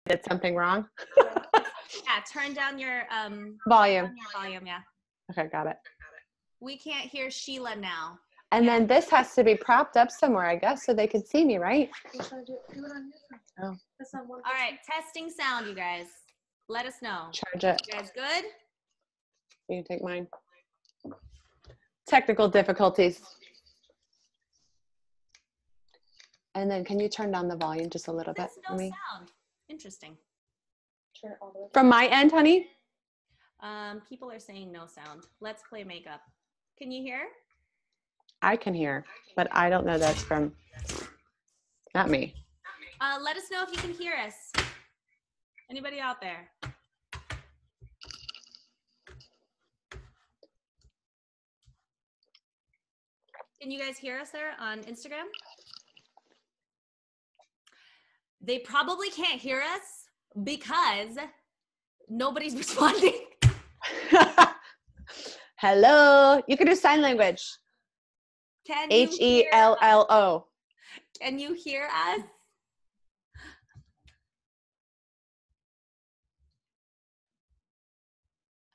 did something wrong? Yeah, turn down your volume. Yeah. Okay, got it. We can't hear Sheila now. And then this has to be propped up somewhere, I guess, so they can see me, right? Oh. All right, testing sound, you guys. Let us know. Charge it. You guys good? You can take mine. Technical difficulties. And then can you turn down the volume just a little bit for me? Sound. Interesting. Turn it all the way. From my end, honey? People are saying no sound. Let's play makeup. Can you hear? I can hear, but I don't know that's from, not me. Let us know if you can hear us. Anybody out there? Can you guys hear us there on Instagram? They probably can't hear us because nobody's responding. Hello. You can do sign language. Can you Hello. Can you hear us?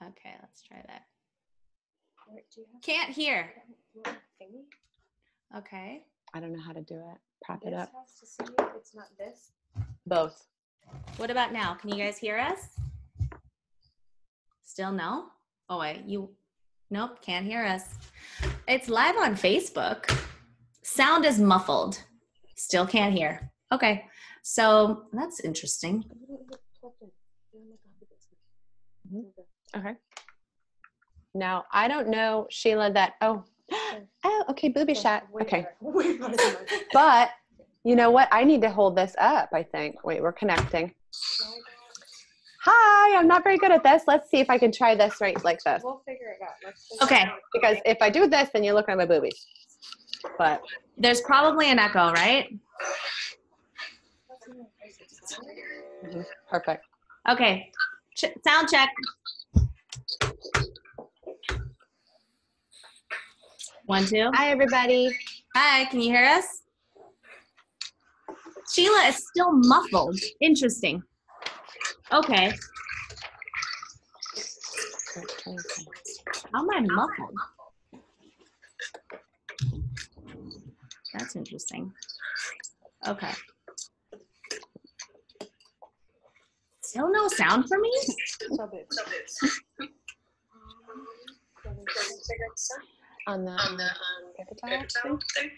Okay, let's try that. Can't hear. Okay. I don't know how to do it. Prop it up. Has to see it. It's not this. Both. What about now? Can you guys hear us? Still no? Oh wait, nope, can't hear us. It's live on Facebook. Sound is muffled. Still can't hear. Okay, so that's interesting. Okay. Now, I don't know, Sheila, that, oh, okay, booby shot. Okay. But you know what? I need to hold this up, I think. Wait, we're connecting. Hi, I'm not very good at this. Let's see if I can try this right like this. We'll figure it out. Okay. Because if I do this, then you look at my boobies. But there's probably an echo, right? Perfect. Okay. Sound check. 1, 2. Hi, everybody. Hi, can you hear us? Sheila is still muffled. Interesting. Okay. How am I muffled? That's interesting. Okay. Still no sound for me? On the paper towel thing?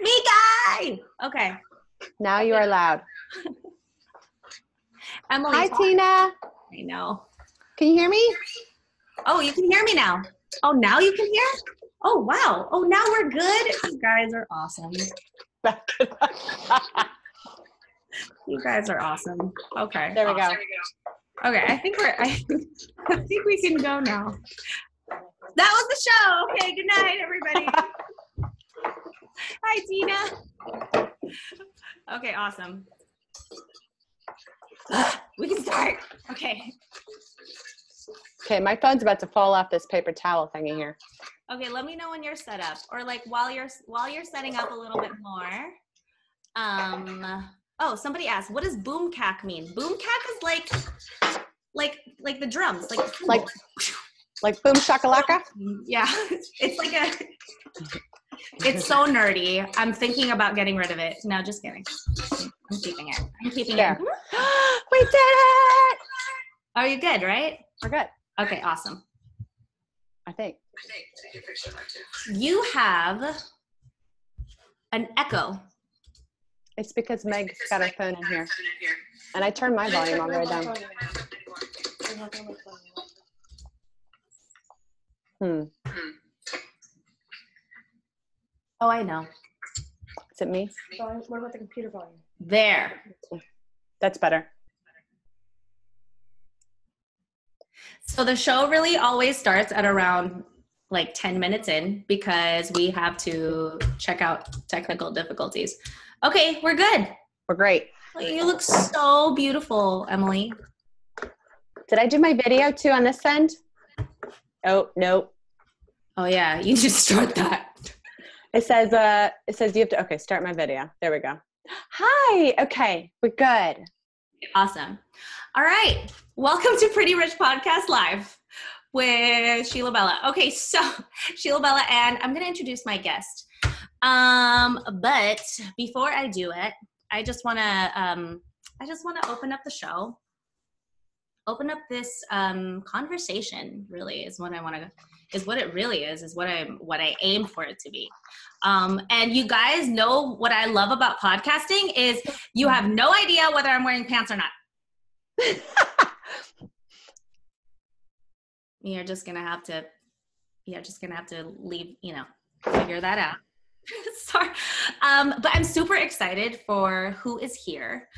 Me guy! Okay. Now you are loud. Emily. Hi, Tina. I know. Can you hear me? Oh, you can hear me now. Oh, now you can hear? Oh, wow. Oh, now we're good. You guys are awesome. You guys are awesome. Okay. There we go. Okay, I think we can go now. That was the show. Okay, good night, everybody. Hi, Tina. Okay, awesome. We can start. Okay. Okay, my phone's about to fall off this paper towel thingy here. Okay, let me know when you're set up, or like while you're setting up a little bit more. Oh, somebody asked, what does boom cack mean? Boom cack is like the drums, like boom shakalaka. Yeah, it's like it's so nerdy. I'm thinking about getting rid of it. No, just kidding. I'm keeping it. I'm keeping it. We did it! Are you good, right? We're good. Okay, awesome. I think. You have an echo. It's because Meg's got her phone in here. And I turned my volume all the way down. Oh, I know. Is it me? What about the computer volume? There. That's better. So the show really always starts at around like 10 minutes in because we have to check out technical difficulties. Okay, we're good. We're great. You look so beautiful, Emily. Did I do my video too on this end? Oh, no. Oh yeah, you just start that. It says you have to, okay, start my video. There we go. Hi. Okay, we're good. Awesome. All right. Welcome to Pretty Rich Podcast Live with Sheila Bella. Okay, so Sheila Bella, and I'm going to introduce my guest. But before I do it, I just want to open up the show. Open up this conversation. Really is what I want to. Is what it really is what I aim for it to be. And you guys know what I love about podcasting is you have no idea whether I'm wearing pants or not. You're just gonna have to leave, figure that out. Sorry. But I'm super excited for who is here.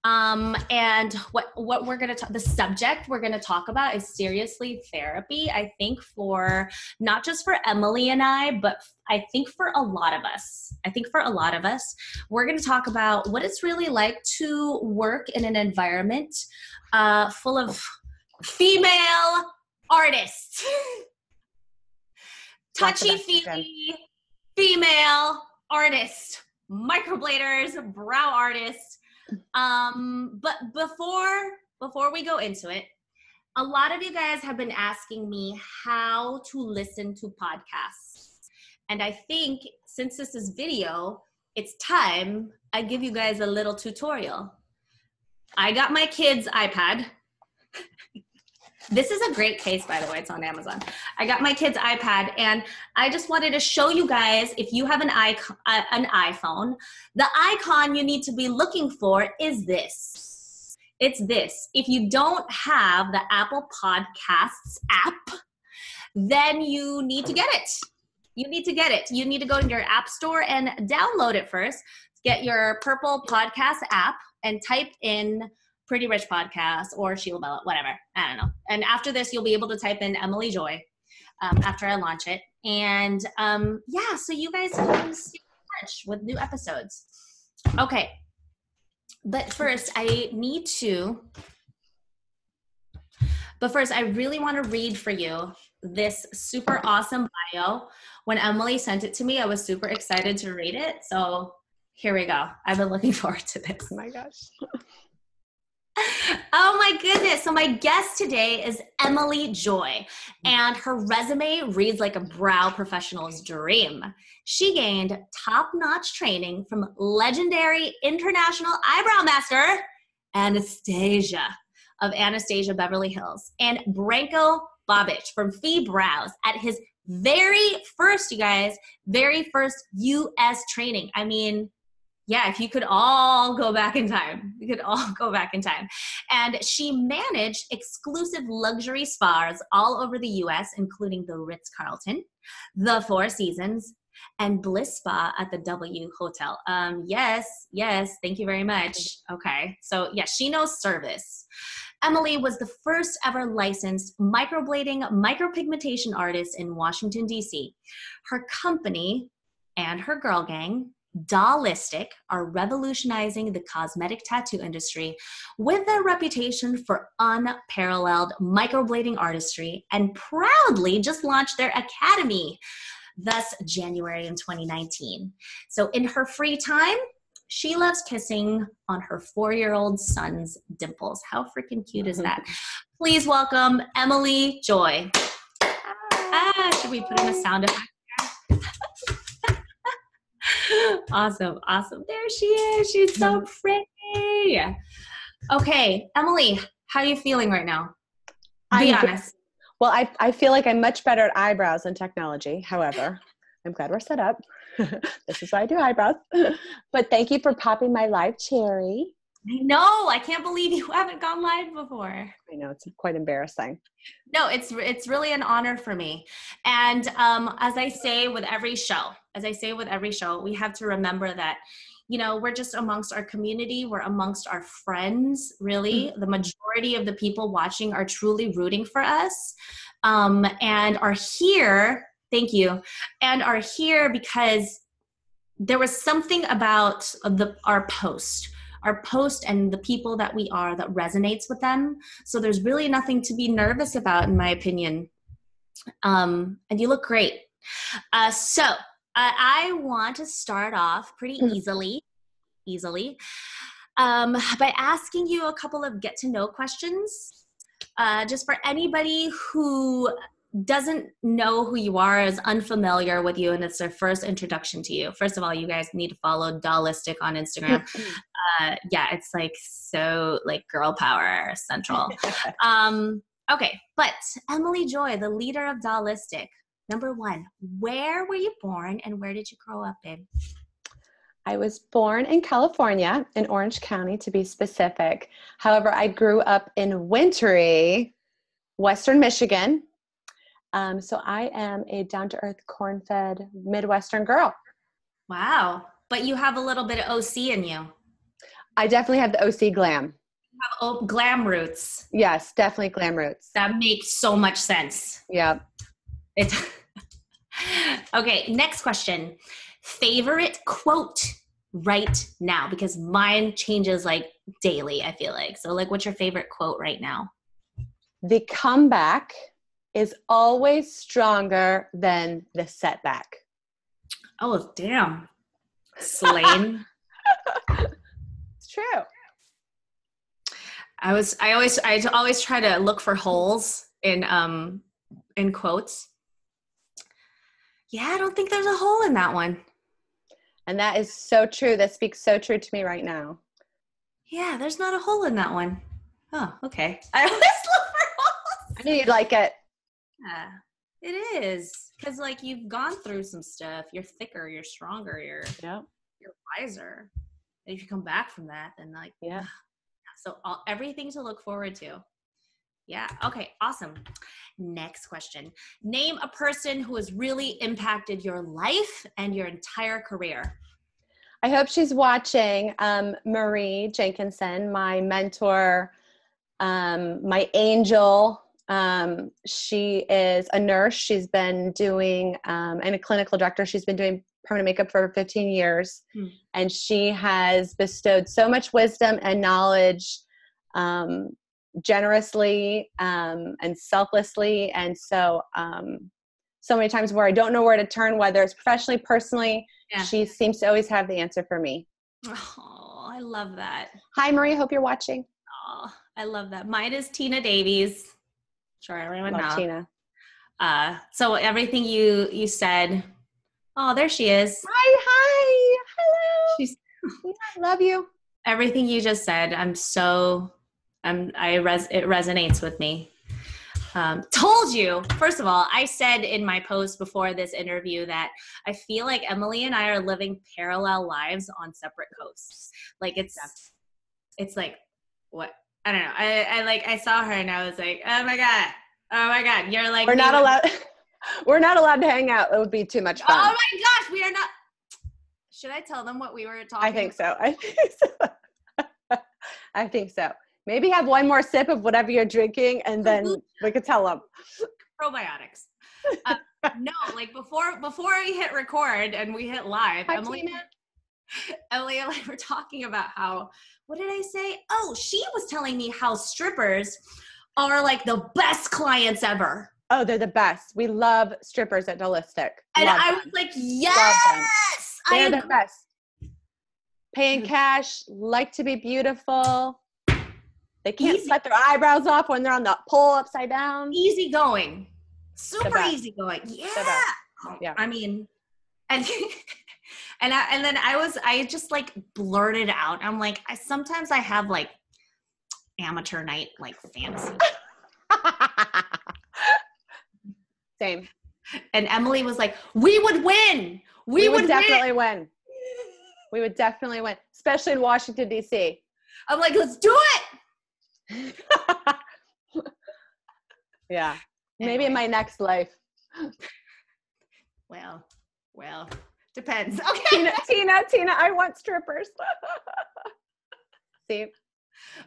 And what we're going to the subject we're going to talk about is seriously therapy. I think for not just for Emily and I, but I think for a lot of us. We're going to talk about what it's really like to work in an environment full of female artists. Touchy-feely female artists, microbladers, brow artists. But before we go into it, a lot of you guys have been asking me how to listen to podcasts. And I think since this is video, it's time I give you guys a little tutorial. I got my kid's iPad. This is a great case, by the way. It's on Amazon. I got my kid's iPad, and I just wanted to show you guys, if you have an iPhone, the icon you need to be looking for is this. It's this. If you don't have the Apple Podcasts app, then you need to get it. You need to go to your app store and download it first. Get your purple podcast app and type in Pretty Rich Podcast or Sheila Bella, whatever. I don't know. And after this, you'll be able to type in Emily Joy after I launch it. And so you guys can stay in touch with new episodes. Okay. But first, I really want to read for you this super awesome bio. When Emily sent it to me, I was super excited to read it. So here we go. I've been looking forward to this. Oh my gosh. Oh my goodness. So my guest today is Emily Joy, and her resume reads like a brow professional's dream. She gained top-notch training from legendary international eyebrow master Anastasia of Anastasia Beverly Hills and Branko Babic from Fee Brows at his very first U.S. training. I mean, yeah, if you could all go back in time, And she managed exclusive luxury spas all over the U.S., including the Ritz-Carlton, the Four Seasons, and Bliss Spa at the W Hotel. Yes, thank you very much. Okay, so yeah, she knows service. Emily was the first ever licensed microblading, micropigmentation artist in Washington, D.C. Her company and her girl gang, Dollistic, are revolutionizing the cosmetic tattoo industry with their reputation for unparalleled microblading artistry, and proudly just launched their academy thus January in 2019. So in her free time, she loves kissing on her 4-year-old son's dimples. How freaking cute is that? Please welcome Emily Joy. Should we put in a sound effect? Awesome. There she is. She's so pretty. Okay, Emily, how are you feeling right now? Be honest. Well, I feel like I'm much better at eyebrows than technology. However, I'm glad we're set up. This is why I do eyebrows. But thank you for popping my live cherry. I know. I can't believe you haven't gone live before. I know. It's quite embarrassing. No, it's really an honor for me. And as I say with every show, we have to remember that, we're just amongst our community. We're amongst our friends, really. Mm-hmm. The majority of the people watching are truly rooting for us and are here. Thank you. And are here because there was something about our post and the people that we are that resonates with them. So there's really nothing to be nervous about, in my opinion. And you look great. So I want to start off pretty easily. easily by asking you a couple of get to know questions. Just for anybody who doesn't know who you are, is unfamiliar with you, and it's their first introduction to you. First of all, you guys need to follow Dollistic on Instagram. Yeah, it's like so like girl power central. Okay, but Emily Joy, the leader of Dollistic, number one, where were you born and where did you grow up in? I was born in California, in Orange County to be specific. However, I grew up in wintry Western Michigan. So I am a down-to-earth, corn-fed Midwestern girl. Wow. But you have a little bit of OC in you. I definitely have the OC glam. You have glam roots. Yes, definitely glam roots. That makes so much sense. Yeah. Okay, next question. Favorite quote right now? Because mine changes like daily, I feel like. So like, what's your favorite quote right now? The comeback is always stronger than the setback. Oh, damn. Slain. It's true. I always try to look for holes in quotes. Yeah, I don't think there's a hole in that one. And that is so true. That speaks so true to me right now. Yeah, there's not a hole in that one. Oh, okay. I always look for holes. I knew you'd like it. Yeah, it is. Because, like, you've gone through some stuff. You're thicker. You're stronger. You're wiser. And if you come back from that, then, like, yeah. So everything to look forward to. Yeah. Okay. Awesome. Next question. Name a person who has really impacted your life and your entire career. I hope she's watching. Marie Jenkinson, my mentor, my angel. She is a nurse. She's been doing, and a clinical director. She's been doing permanent makeup for 15 years. And she has bestowed so much wisdom and knowledge, generously, and selflessly. And so many times where I don't know where to turn, whether it's professionally, personally, she seems to always have the answer for me. Oh, I love that. Hi, Marie. Hope you're watching. Oh, I love that. Mine is Tina Davies. Sure, everyone knows. Tina. So everything you said. Oh, there she is. Hi. Hello. I love you. Everything you just said. It resonates with me. Told you. First of all, I said in my post before this interview that I feel like Emily and I are living parallel lives on separate coasts. Like it's like what? I don't know. I saw her and I was like, oh my god, you're like we're not allowed to hang out. It would be too much fun. Oh my gosh, we are not. Should I tell them what we were talking? I think so. I think so. Maybe have one more sip of whatever you're drinking, and then we could tell them. Probiotics. No, like before we hit record and we hit live, Hi, Emily Tina. and I were talking about how. What did I say? Oh, she was telling me how strippers are like the best clients ever. Oh, they're the best. We love strippers at Dollistic. And I was like, yes! They're the best. Paying cash, like to be beautiful. They can't let their eyebrows off when they're on the pole upside down. Easy going. Super easy going. Yeah. Yeah. I mean, and then I just like blurted out. I'm like, sometimes I have like amateur night, like fantasy. Same. And Emily was like, we would win. We would definitely win. We would definitely win, especially in Washington, D.C. I'm like, let's do it. Yeah. Maybe in my next life. Well, depends. Okay. Tina, I want strippers. See?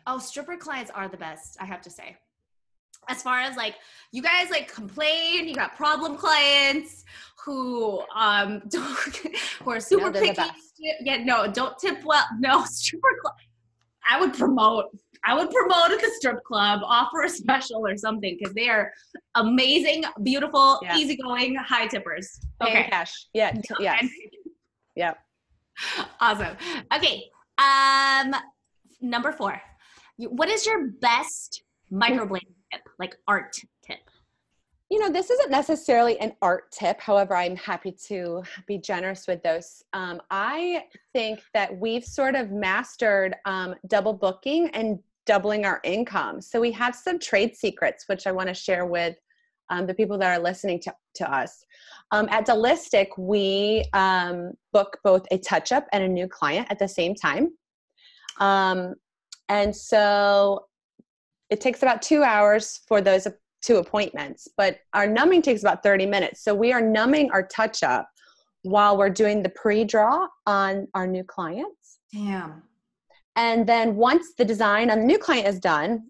Oh, stripper clients are the best, I have to say. As far as like, you guys like complain, you got problem clients who are super picky. Yeah, no, don't tip well. No, stripper club. I would promote at the strip club, offer a special or something, because they are amazing, beautiful, easygoing, high tippers. Okay. Cash. Yeah. Yeah. Yeah. Awesome. Okay. Number 4. What is your best microblading tip, like art tip? This isn't necessarily an art tip. However, I'm happy to be generous with those. I think that we've sort of mastered double booking and doubling our income. So we have some trade secrets, which I want to share with the people that are listening to us. At Dollistic, we book both a touch-up and a new client at the same time. And so it takes about 2 hours for those 2 appointments, but our numbing takes about 30 minutes. So we are numbing our touch-up while we're doing the pre-draw on our new clients. Damn. And then once the design on the new client is done,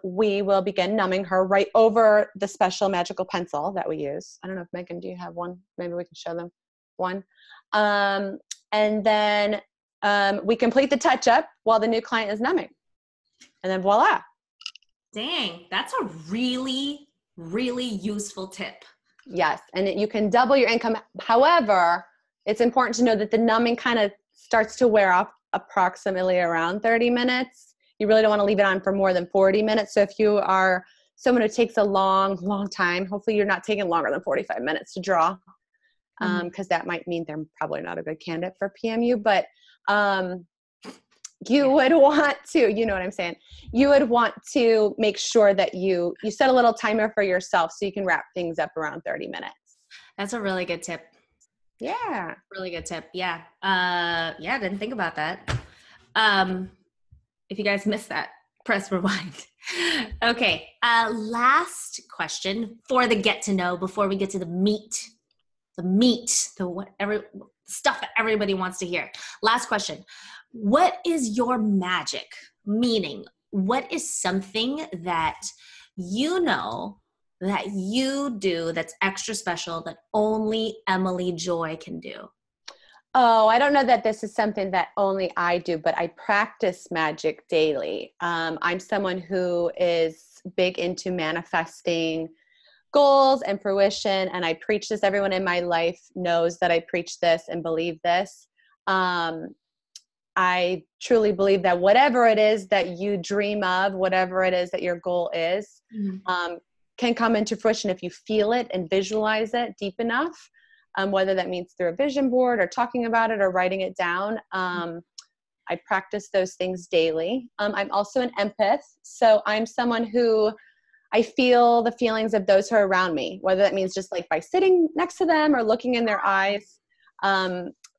we will begin numbing her right over the special magical pencil that we use. I don't know if Megan, do you have one? Maybe we can show them one. And then we complete the touch-up while the new client is numbing. And then voila. Dang, that's a really, really useful tip. Yes, and you can double your income. However, it's important to know that the numbing kind of starts to wear off approximately around 30 minutes. You really don't want to leave it on for more than 40 minutes. So if you are someone who takes a long, long time, hopefully you're not taking longer than 45 minutes to draw, because that might mean they're probably not a good candidate for PMU. But you would want to, you know what I'm saying? You would want to make sure that you set a little timer for yourself so you can wrap things up around 30 minutes. That's a really good tip. Yeah. Really good tip. Yeah. I didn't think about that. If you guys missed that, press rewind. Okay. Last question for the get to know before we get to the meat, stuff that everybody wants to hear. Last question. What is your magic? Meaning, what is something that you know that you do that's extra special that only Emily Joy can do? Oh, I don't know that this is something that only I do, but I practice magic daily. I'm someone who is big into manifesting goals and fruition, and I preach this. Everyone in my life knows that I preach this and believe this. I truly believe that whatever it is that you dream of, whatever it is that your goal is, can come into fruition if you feel it and visualize it deep enough, whether that means through a vision board or talking about it or writing it down. I practice those things daily. I'm also an empath. So I'm someone who I feel the feelings of those who are around me, whether that means just like by sitting next to them or looking in their eyes.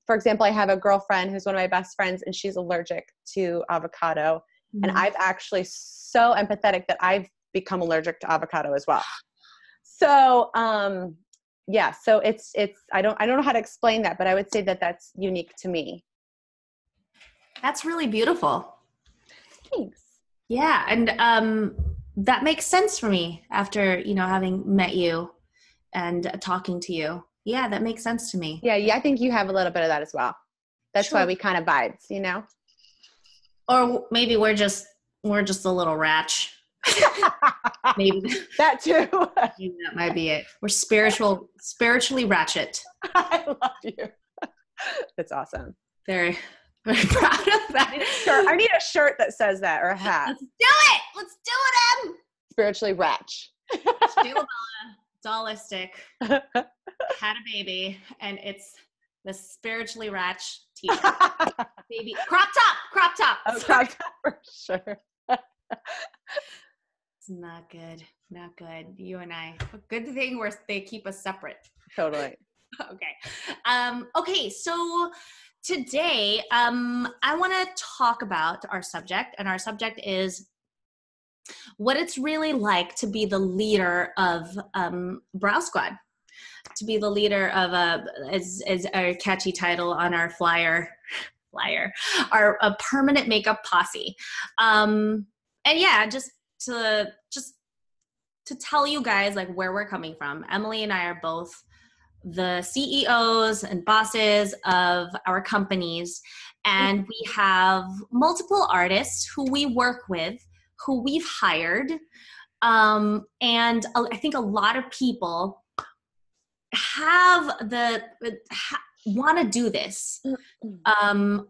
For example, I have a girlfriend who's one of my best friends, and she's allergic to avocado. And I've actually so empathetic that I've become allergic to avocado as well. So, so it's, I don't know how to explain that, but I would say that that's unique to me. That's really beautiful. Thanks. Yeah. And, that makes sense for me after, having met you and talking to you. Yeah, that makes sense to me. Yeah, I think you have a little bit of that as well. That's Sure. why we kind of vibes, Or maybe we're just a little ratch. Maybe that too. Maybe that might be it. We're spiritually ratchet. I love you. That's awesome. Very, very proud of that. I need a shirt that says that, or a hat. Let's do it. Let's do it, Em. Spiritually ratch. Sheila Dollistic had a baby, and it's the spiritually ratch t-shirt. Baby crop top. Oh, crop top for sure. It's not good. You and I. Good thing they keep us separate. Totally. Okay. Okay. So today, I want to talk about our subject, and our subject is what it's really like to be the leader of Brow Squad, to be the leader of as our catchy title on our flyer, a permanent makeup posse. And yeah, just to tell you guys like where we're coming from. Emily and I are both the CEOs and bosses of our companies, and we have multiple artists who we work with, who we've hired. And I think a lot of people have want to do this,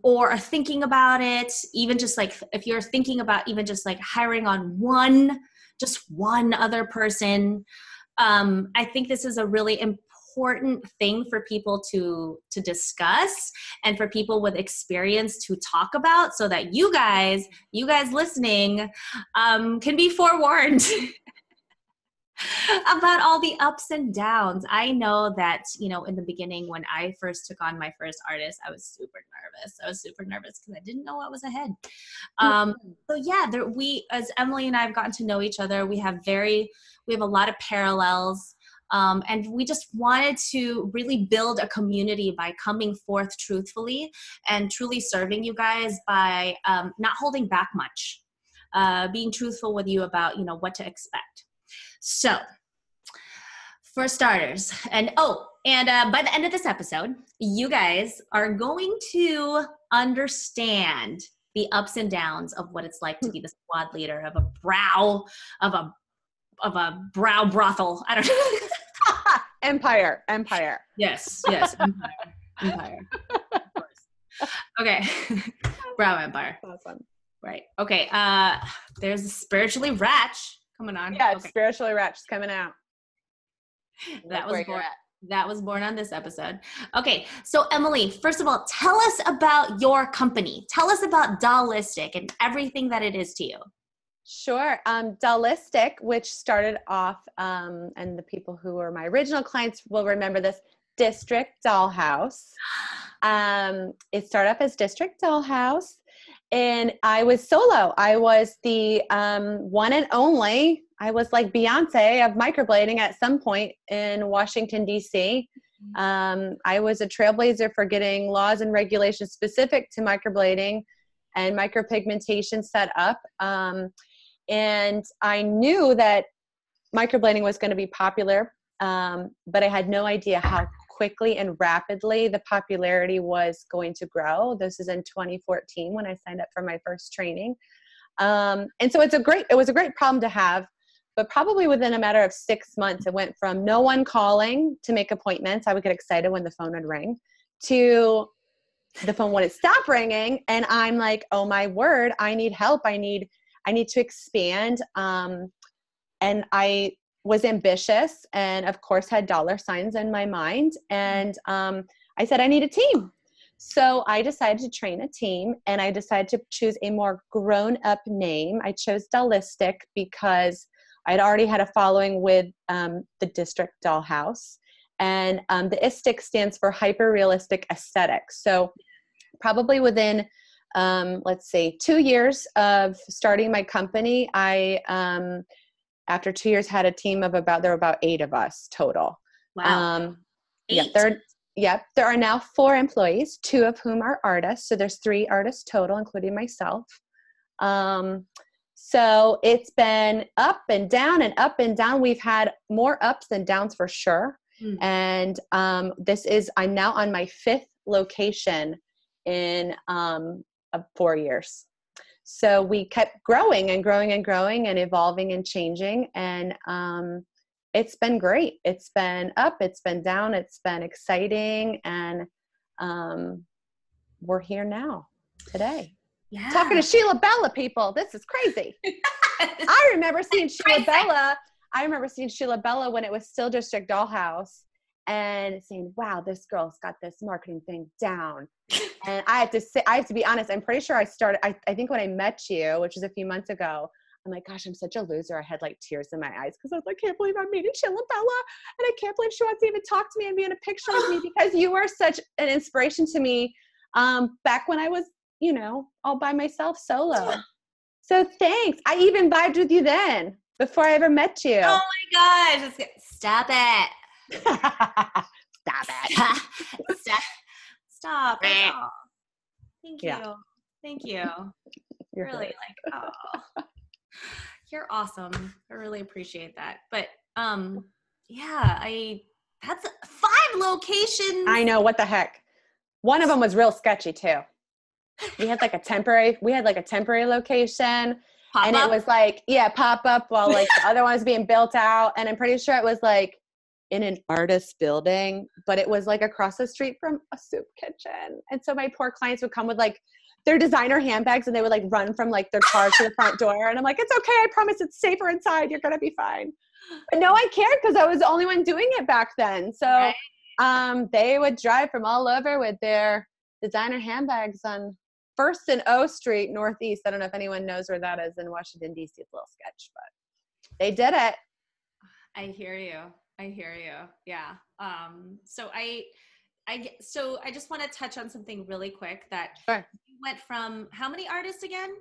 or are thinking about it, even just like if you're thinking about even just like hiring on just one other person, I think this is a really important thing for people to discuss and for people with experience to talk about, so that you guys listening can be forewarned about all the ups and downs. I know that, in the beginning when I first took on my first artist, I was super nervous because I didn't know what was ahead. So yeah, as Emily and I have gotten to know each other, we have a lot of parallels. And we just wanted to really build a community by coming forth truthfully and truly serving you guys by not holding back much, being truthful with you about, what to expect. So for starters, and by the end of this episode, you guys are going to understand the ups and downs of what it's like to be the squad leader of a brow brothel. I don't know. Empire. Yes, empire. Of course. Okay. Brow empire. Awesome. Right. Okay. There's Spiritually Ratch coming on. Yeah, okay. Spiritually Ratch is coming out. That was born on this episode. Okay. So Emily, first of all, tell us about your company. Tell us about Dollistic and everything that it is to you. Sure. Dollistic, which started off, and the people who were my original clients will remember this, District Dollhouse. It started up as District Dollhouse, and I was solo. I was the one and only. I was like Beyonce of microblading at some point in Washington, D.C. I was a trailblazer for getting laws and regulations specific to microblading and micropigmentation set up. And I knew that microblading was going to be popular, but I had no idea how quickly and rapidly the popularity was going to grow. This is in 2014 when I signed up for my first training. And so it was a great problem to have, but probably within a matter of 6 months, it went from no one calling to make appointments. I would get excited when the phone would ring, to the phone wouldn't stop ringing. And I'm like, oh my word, I need help. I need to expand. And I was ambitious and of course had dollar signs in my mind. And I said, I need a team. So I decided to train a team, and I decided to choose a more grown up name. I chose Dollistic because I'd already had a following with the District Dollhouse. And the ISTIC stands for hyper realistic aesthetics. So probably within let's say 2 years of starting my company, I, after 2 years, had a team of there were about 8 of us total. Wow. 8? There are now 4 employees, 2 of whom are artists. So there's 3 artists total, including myself. So it's been up and down and up and down. We've had more ups than downs for sure. And I'm now on my 5th location in 4 years. So we kept growing and growing and growing and evolving and changing. And it's been great. It's been up, it's been down, it's been exciting. And we're here now today. Yeah. Talking to Sheila Bella, people. This is crazy. I remember seeing Sheila Bella. I remember seeing Sheila Bella when it was still District Dollhouse, and saying, wow, this girl's got this marketing thing down. And I have to be honest, I'm pretty sure I think when I met you, which was a few months ago, I'm like, gosh, I'm such a loser. I had like tears in my eyes because I was like, I can't believe I'm meeting Sheila Bella. And I can't believe she wants to even talk to me and be in a picture with me, because you were such an inspiration to me back when I was, all by myself solo. So thanks. I even vibed with you then before I ever met you. Oh my gosh. Stop it. Stop it. Stop. Oh. Thank you. Yeah. Thank you. You're really you're awesome. I really appreciate that. But that's 5 locations. I know, what the heck. One of them was real sketchy too. We had like a temporary location. Pop and up? It was like, pop up while like the other one was being built out. And I'm pretty sure it was like in an artist building, but it was like across the street from a soup kitchen. And so my poor clients would come with like their designer handbags and they would like run from like their car to the front door. And I'm like, it's okay. I promise it's safer inside. You're going to be fine. But no one cared because I was the only one doing it back then. So they would drive from all over with their designer handbags on First and O Street Northeast. I don't know if anyone knows where that is in Washington, D.C. It's a little sketch, but they did it. I hear you. Yeah. So I just want to touch on something really quick that Sure. you went from how many artists again?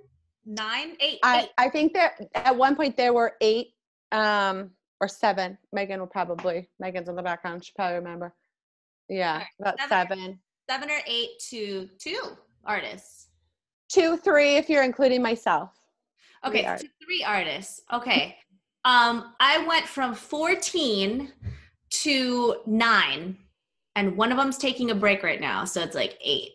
9, 8? I think that at one point there were 8 or 7. Megan's in the background. She probably remember. Yeah, right. about 7. 7 or 8 to 2 artists. 2, 3 if you're including myself. Okay, 3 artists. Okay. I went from 14 to 9, and one of them's taking a break right now, so it's like 8.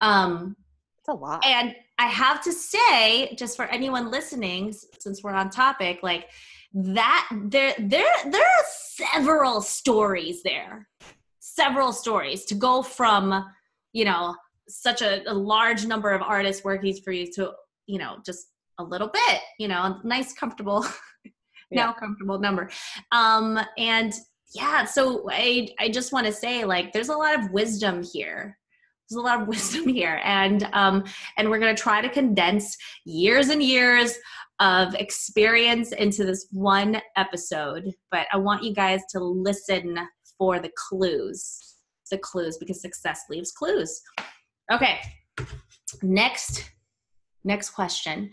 It's a lot. And I have to say, just for anyone listening, since we're on topic, like that, there are several stories there. Several stories to go from, such a large number of artists working for you to, just a little bit, nice, comfortable, now comfortable number. And yeah, so I just want to say, like, there's a lot of wisdom here. And we're going to try to condense years and years of experience into this one episode, but I want you guys to listen for the clues, because success leaves clues. Okay. Next question.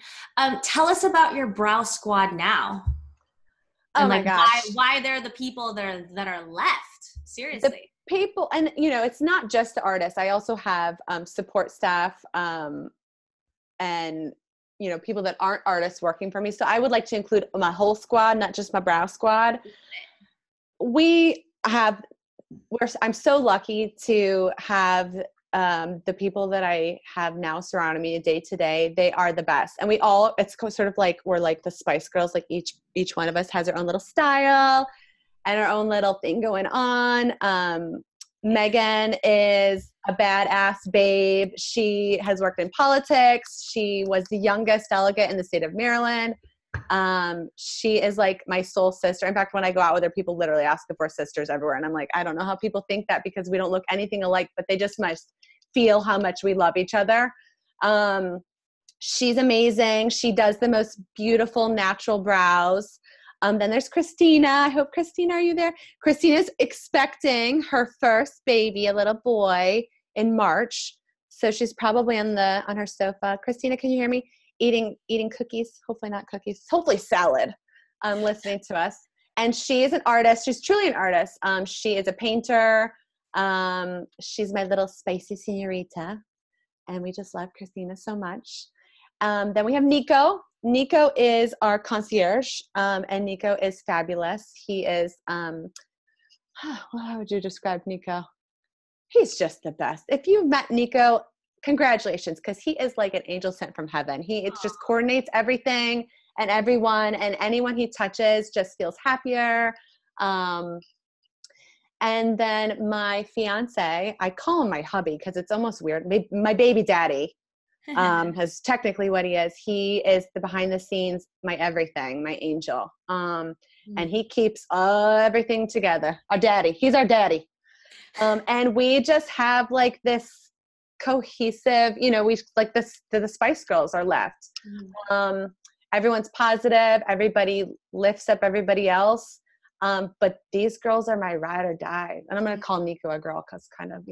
Tell us about your brow squad now. Oh and my gosh. Why they're the people that are left. Seriously. The people, and it's not just the artists. I also have support staff and people that aren't artists working for me. So I would like to include my whole squad, not just my brow squad. I'm so lucky to have the people that I have now surrounding me day to day. They are the best. And it's sort of like we're like the Spice Girls. Like each one of us has our own little style and our own little thing going on. Megan is a badass babe. She has worked in politics. She was the youngest delegate in the state of Maryland. She is like my soul sister. In fact, when I go out with her, people literally ask if we're sisters everywhere. And I'm like, I don't know how people think that because we don't look anything alike, but they just must feel how much we love each other. She's amazing. She does the most beautiful natural brows. Then there's Christina. I hope, Christina, are you there? Christina's expecting her first baby, a little boy, in March. So she's probably on her sofa. Christina, can you hear me? Eating cookies, hopefully not cookies, hopefully salad, listening to us. And she is an artist. She's truly an artist. She is a painter. She's my little spicy señorita. And we just love Christina so much. Then we have Nico. Nico is our concierge. And Nico is fabulous. He is, how would you describe Nico? He's just the best. If you've met Nico, congratulations, because he is like an angel sent from heaven. It just coordinates everything and everyone, and anyone he touches just feels happier. And then my fiance, I call him my hubby because it's almost weird. My baby daddy is technically what he is. He is the behind the scenes, my everything, my angel. And he keeps everything together. Our daddy. He's our daddy. And we just have like this cohesive, we like the Spice Girls are left. Everyone's positive. Everybody lifts up everybody else. But these girls are my ride or die. And I'm going to call Nico a girl because kind of,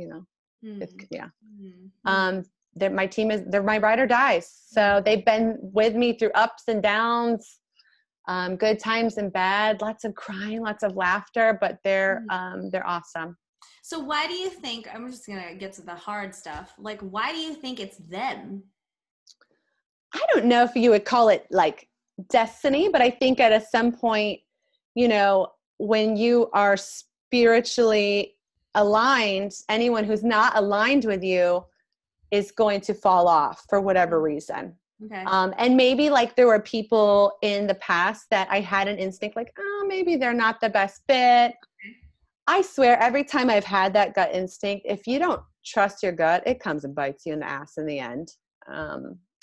they're my ride or dies. So they've been with me through ups and downs, good times and bad, lots of crying, lots of laughter, but they're awesome. So why do you think, I'm just going to get to the hard stuff. Like, why do you think it's them? I don't know if you would call it like destiny, but I think at some point, when you are spiritually aligned, anyone who's not aligned with you is going to fall off for whatever reason. Okay. And maybe like there were people in the past that I had an instinct like, oh, maybe they're not the best fit. I swear every time I've had that gut instinct, if you don't trust your gut, it comes and bites you in the ass in the end.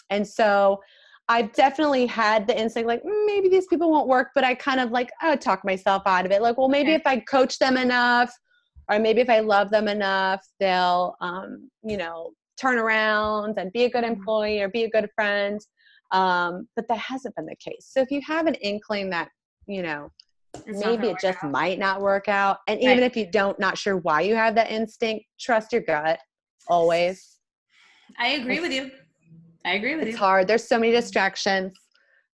And so I've definitely had the instinct like, maybe these people won't work, but I kind of like, talk myself out of it. Like, well, maybe if I coach them enough, or maybe if I love them enough, they'll, turn around and be a good employee or be a good friend. But that hasn't been the case. So if you have an inkling that, maybe it just might not work out. And even if you not sure why you have that instinct, trust your gut always. I agree with you. It's hard. There's so many distractions,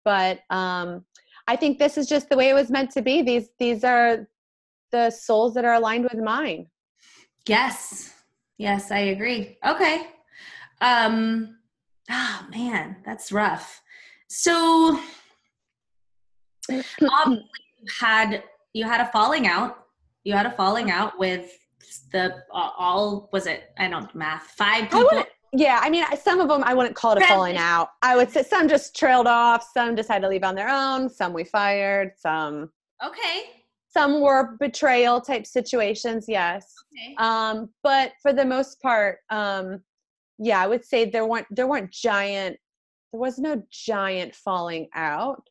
but I think this is just the way it was meant to be. These are the souls that are aligned with mine. Yes, I agree. Okay. Oh man, that's rough. So you had a falling out. You had a falling out with math, 5 people. Yeah, I mean, some of them I wouldn't call it a falling out. I would say some just trailed off, some decided to leave on their own, some we fired, some were betrayal type situations, yes. Okay. But for the most part, I would say there was no giant falling out.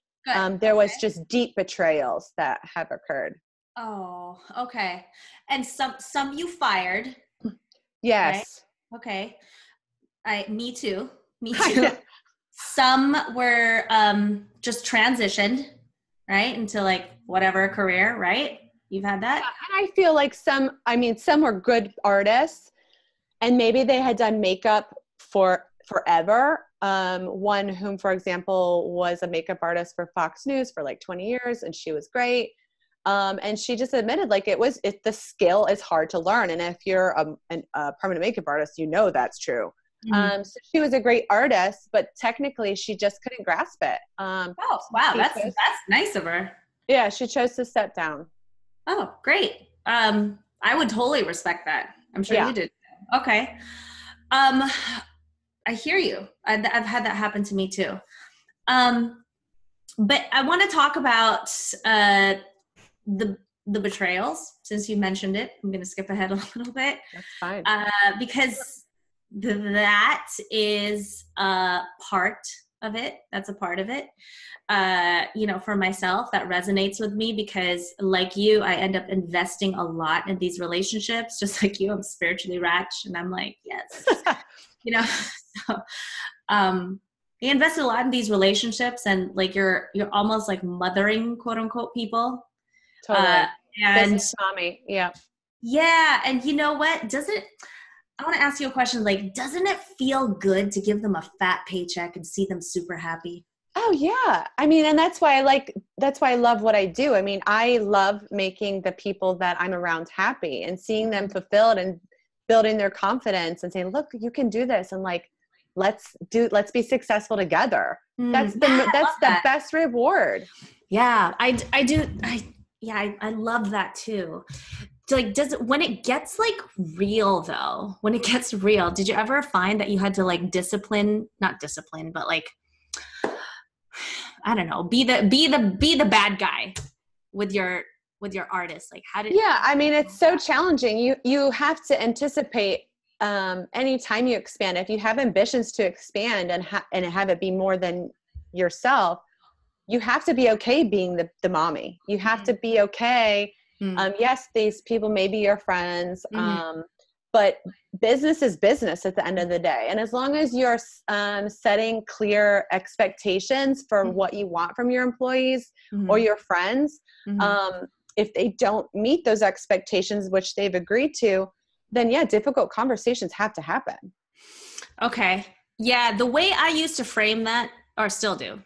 There was just deep betrayals that have occurred. Oh, okay. And some you fired. Yes. Right? Okay. Me too. Some were just transitioned, right, into like whatever career, right? You've had that? Yeah, and I feel like some were good artists and maybe they had done makeup for forever. One whom, for example, was a makeup artist for Fox News for like 20 years and she was great. And she just admitted like the skill is hard to learn. And if you're a permanent makeup artist, that's true. So she was a great artist, but technically she just couldn't grasp it. Oh, wow. That's nice of her. Yeah. She chose to step down. Oh, great. I would totally respect that. I'm sure you did. Okay. I hear you. I've had that happen to me too. But I want to talk about, the betrayals, since you mentioned it. I'm going to skip ahead a little bit. That's fine. Because that is a part of it. That's a part of it. For myself, that resonates with me because like you, I end up investing a lot in these relationships, just like you. I'm spiritually rich and I'm like, yes, so, you invested a lot in these relationships and like you're almost like mothering quote unquote people. Totally. And business mommy. Yeah. Yeah. And you know what? I want to ask you a question. Like, doesn't it feel good to give them a fat paycheck and see them super happy? Oh yeah. I mean, and that's why I love what I do. I mean, I love making the people that I'm around happy and seeing them fulfilled and building their confidence and saying, look, you can do this. And like, let's be successul together. That's the best reward. Yeah. I do. I love that too. Like, when it gets like real though, did you ever find that you had to like not discipline, but like, I don't know, be the bad guy with your artist? Like I mean, it's so challenging. You have to anticipate, anytime you expand, if you have ambitions to expand and have it be more than yourself, you have to be okay being the mommy. You have to be okay. Yes, these people may be your friends, but business is business at the end of the day. And as long as you're setting clear expectations for what you want from your employees or your friends, if they don't meet those expectations, which they've agreed to, then difficult conversations have to happen. Okay. Yeah. The way I used to frame that, or still do.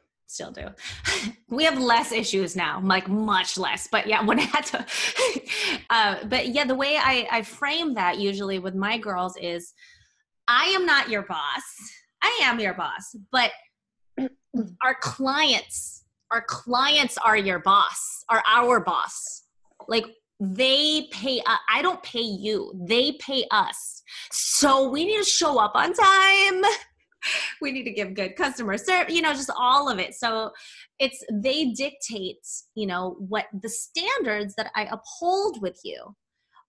We have less issues now, like much less, but when I had to, the way I frame that usually with my girls is, I am not your boss. I am your boss, but our clients are your boss, are our boss. Like they pay, I don't pay you, they pay us. So we need to show up on time. We need to give good customer service, just all of it. So they dictate, what the standards that I uphold with you.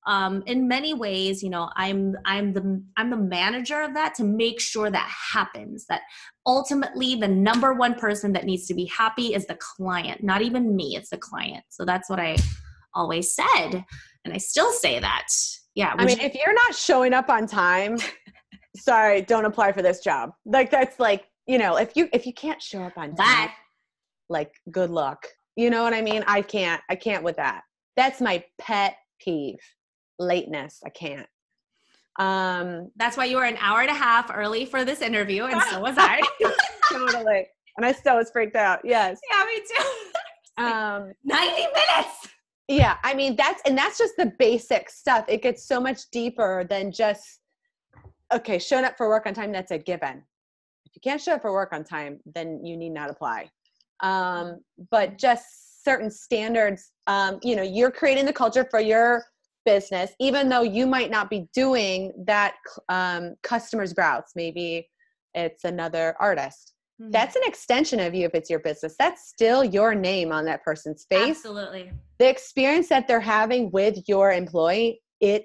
in many ways, I'm the manager of that to make sure that happens, that ultimately the number one person that needs to be happy is the client, not even me, it's the client. So that's what I always said. And I still say that. Yeah. I mean, if you're not showing up on time, sorry, don't apply for this job. Like, that's like, if you can't show up on time, like, good luck. You know what I mean? I can't with that. That's my pet peeve. Lateness. I can't. That's why you were an hour and a half early for this interview, and so was I. Totally. And I still was freaked out. Yes. Yeah, me too. 90 minutes. Yeah. I mean, that's just the basic stuff. It gets so much deeper than just, okay, showing up for work on time. That's a given. If you can't show up for work on time, then you need not apply. But just certain standards, you're creating the culture for your business, even though you might not be doing that customer's browse. Maybe it's another artist. Mm-hmm. That's an extension of you if it's your business. That's still your name on that person's face. Absolutely. The experience that they're having with your employee, it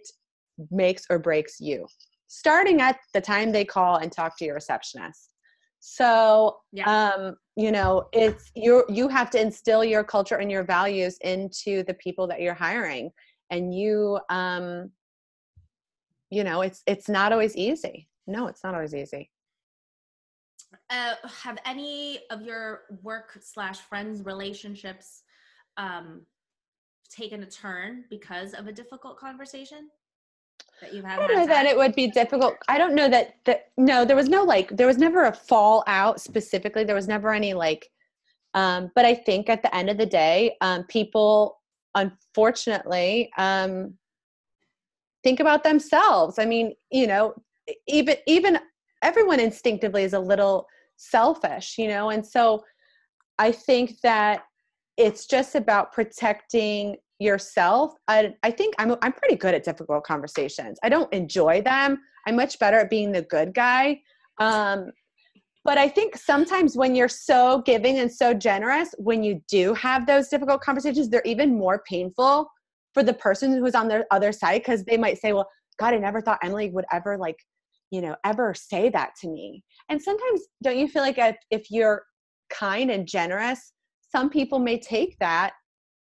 makes or breaks you. Starting at the time they call and talk to your receptionist. So, yeah. It's you have to instill your culture and your values into the people that you're hiring. And it's not always easy. No, it's not always easy. Have any of your work/friends relationships taken a turn because of a difficult conversation that you've had? I don't know that it would be difficult. I don't know no, there was never a fallout specifically. There was never any but I think at the end of the day, people unfortunately think about themselves. I mean, even everyone instinctively is a little selfish, and so I think that it's just about protecting yourself. I think I'm pretty good at difficult conversations. I don't enjoy them. I'm much better at being the good guy. But I think sometimes when you're so giving and so generous, when you do have those difficult conversations, they're even more painful for the person who's on the other side, because they might say, well, God, I never thought Emily would ever ever say that to me. And sometimes don't you feel like if you're kind and generous, some people may take that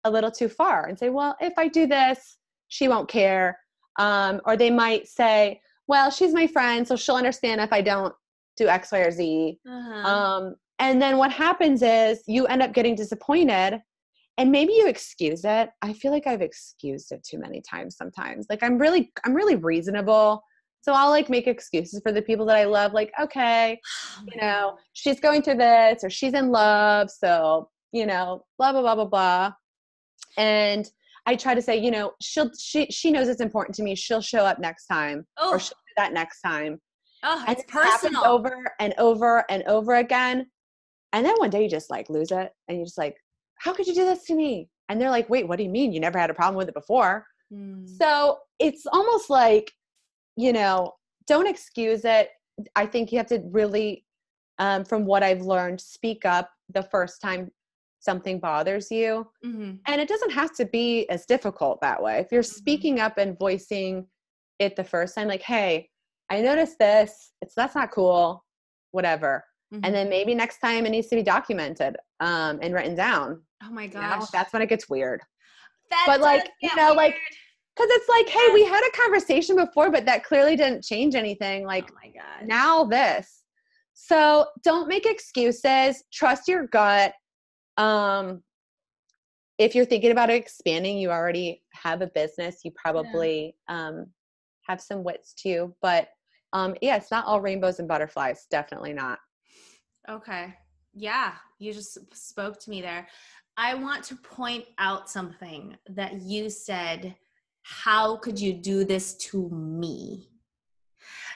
a little too far and say, well, if I do this, she won't care. Or they might say, well, she's my friend, so she'll understand if I don't do X, Y, or Z. Uh-huh. And then what happens is you end up getting disappointed, and maybe you excuse it. I feel like I've excused it too many times sometimes. Like I'm really reasonable. So I'll make excuses for the people that I love. Like, okay, she's going through this, or she's in love. So, blah, blah, blah, blah, blah. And I try to say, she knows it's important to me. She'll show up next time, or she'll do that next time. Oh, and it's personal. Over and over and over again. And then one day you just lose it, and you're just like, how could you do this to me? And they're like, wait, what do you mean? You never had a problem with it before. So it's almost like, don't excuse it. I think you have to really, from what I've learned, speak up the first time something bothers you. Mm-hmm. And it doesn't have to be as difficult that way. If you're speaking up and voicing it the first time, like, hey, I noticed this, that's not cool, whatever. Mm-hmm. And then maybe next time it needs to be documented and written down. Oh my gosh. That's when it gets weird. But weird. Because it's like, hey, we had a conversation before, but that clearly didn't change anything. Like, oh my God. Now this. So don't make excuses. Trust your gut. If you're thinking about expanding, you already have a business. You probably have some wits too. But it's not all rainbows and butterflies. Definitely not. Okay. Yeah. You just spoke to me there. I want to point out something that you said. How could you do this to me?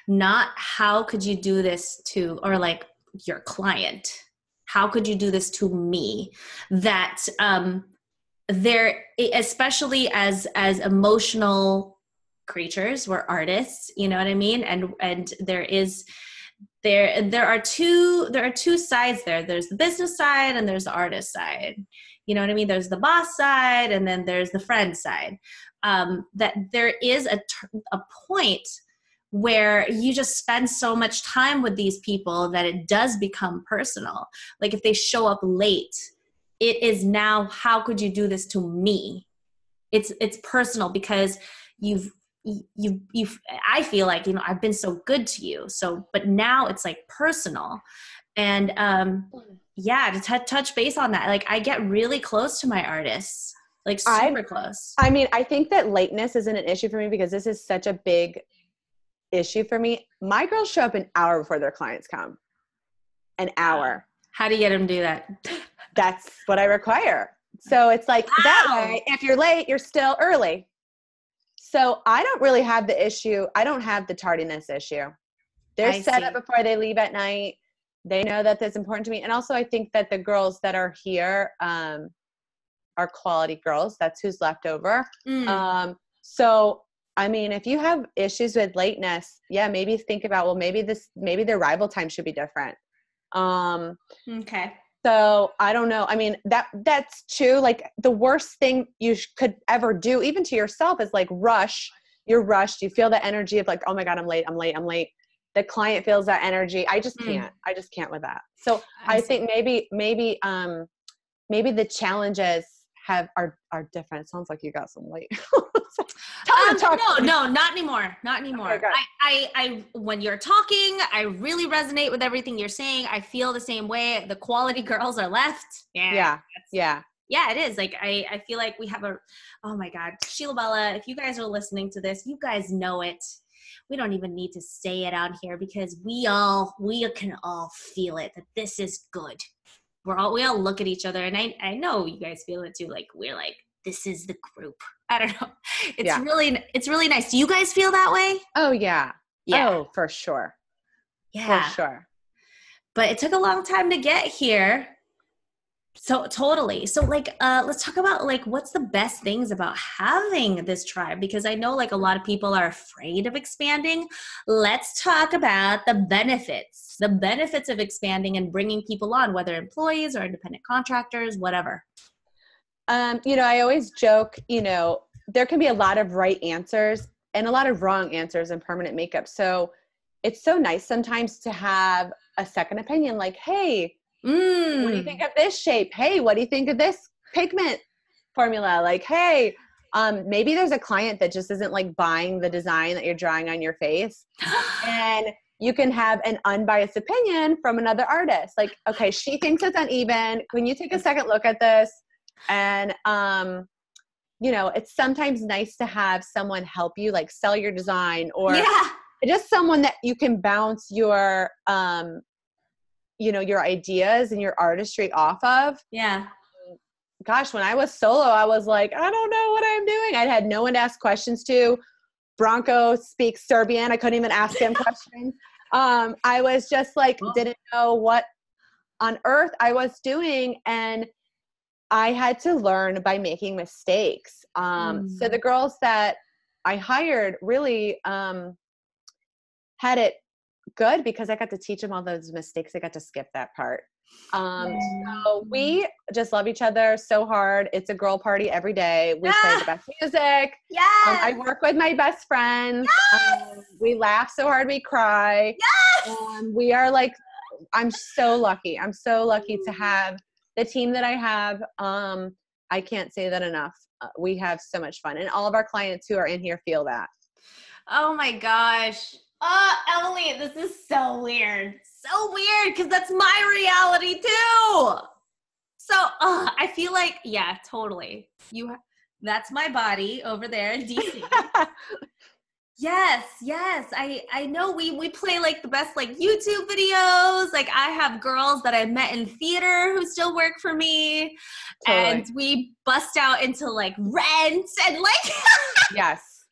Not how could you do this to, or your client. How could you do this to me? That there, especially as emotional creatures, we're artists, you know what I mean? And there is there are two sides there. There's the business side and there's the artist side. You know what I mean? There's the boss side and then there's the friend side. That there is a point where you just spend so much time with these people that it does become personal. Like if they show up late, it is now, how could you do this to me? It's personal because I feel like, I've been so good to you. So, but now it's like personal. And to touch base on that, like I get really close to my artists, like super close. I mean, I think that lateness isn't an issue for me because this is such a big issue for me. My girls show up an hour before their clients come. An hour. How do you get them to do that? That's what I require. So it's like that way, if you're late, you're still early. So I don't really have the issue. I don't have the tardiness issue. They're set up before they leave at night. They know that that's important to me. And also I think that the girls that are here are quality girls. That's who's left over. So, I mean, if you have issues with lateness, maybe think about, well, maybe their arrival time should be different. Okay. So I don't know. I mean, that's true. Like the worst thing you could ever do, even to yourself, is like rush. You're rushed. You feel the energy of like, oh my God, I'm late. The client feels that energy. I just can't. I just can't with that. So I think maybe the challenges are different. It sounds like you got some late. No, not anymore. Not anymore. Okay, I when you're talking, I really resonate with everything you're saying. I feel the same way. The quality girls are left. Yeah, it is. Like I feel like we have oh my God, Sheila Bella, if you guys are listening to this, you guys know it. We don't even need to say it out here because we can all feel it, that this is good. We all look at each other, and I know you guys feel it too. Like we're like, this is the group. I don't know. It's really nice. Do you guys feel that way? Oh yeah. Oh, for sure. Yeah. For sure. But it took a long time to get here. So totally. So like, let's talk about like, what's the best things about having this tribe? Because I know like a lot of people are afraid of expanding. Let's talk about the benefits of expanding and bringing people on, whether employees or independent contractors, whatever. I always joke, there can be a lot of right answers and a lot of wrong answers in permanent makeup. So it's so nice sometimes to have a second opinion, like, hey, what do you think of this shape? Hey, what do you think of this pigment formula? Like, hey, maybe there's a client that just isn't like buying the design that you're drawing on your face. And you can have an unbiased opinion from another artist. Like, okay, she thinks it's uneven. Can you take a second look at this? And, it's sometimes nice to have someone help you like sell your design or just someone that you can bounce your, your ideas and your artistry off of. Yeah. Gosh, when I was solo, I was like, I don't know what I'm doing. I had no one to ask questions to. Branko speaks Serbian. I couldn't even ask him questions. I was just like, didn't know what on earth I was doing. And I had to learn by making mistakes. So the girls that I hired really had it good because I got to teach them all those mistakes. I got to skip that part. So we just love each other so hard. It's a girl party every day. We play the best music. I work with my best friends. We laugh so hard we cry. We are like, I'm so lucky. I'm so lucky to have the team that I have. I can't say that enough. We have so much fun. And all of our clients who are in here feel that. Oh my gosh. Emily, this is so weird. So weird because that's my reality too. So I feel like, yeah, totally. That's my body over there in DC. Yes. I know we play like the best like YouTube videos. Like I have girls that I met in theater who still work for me. Totally. And we bust out into like Rent and like Yes.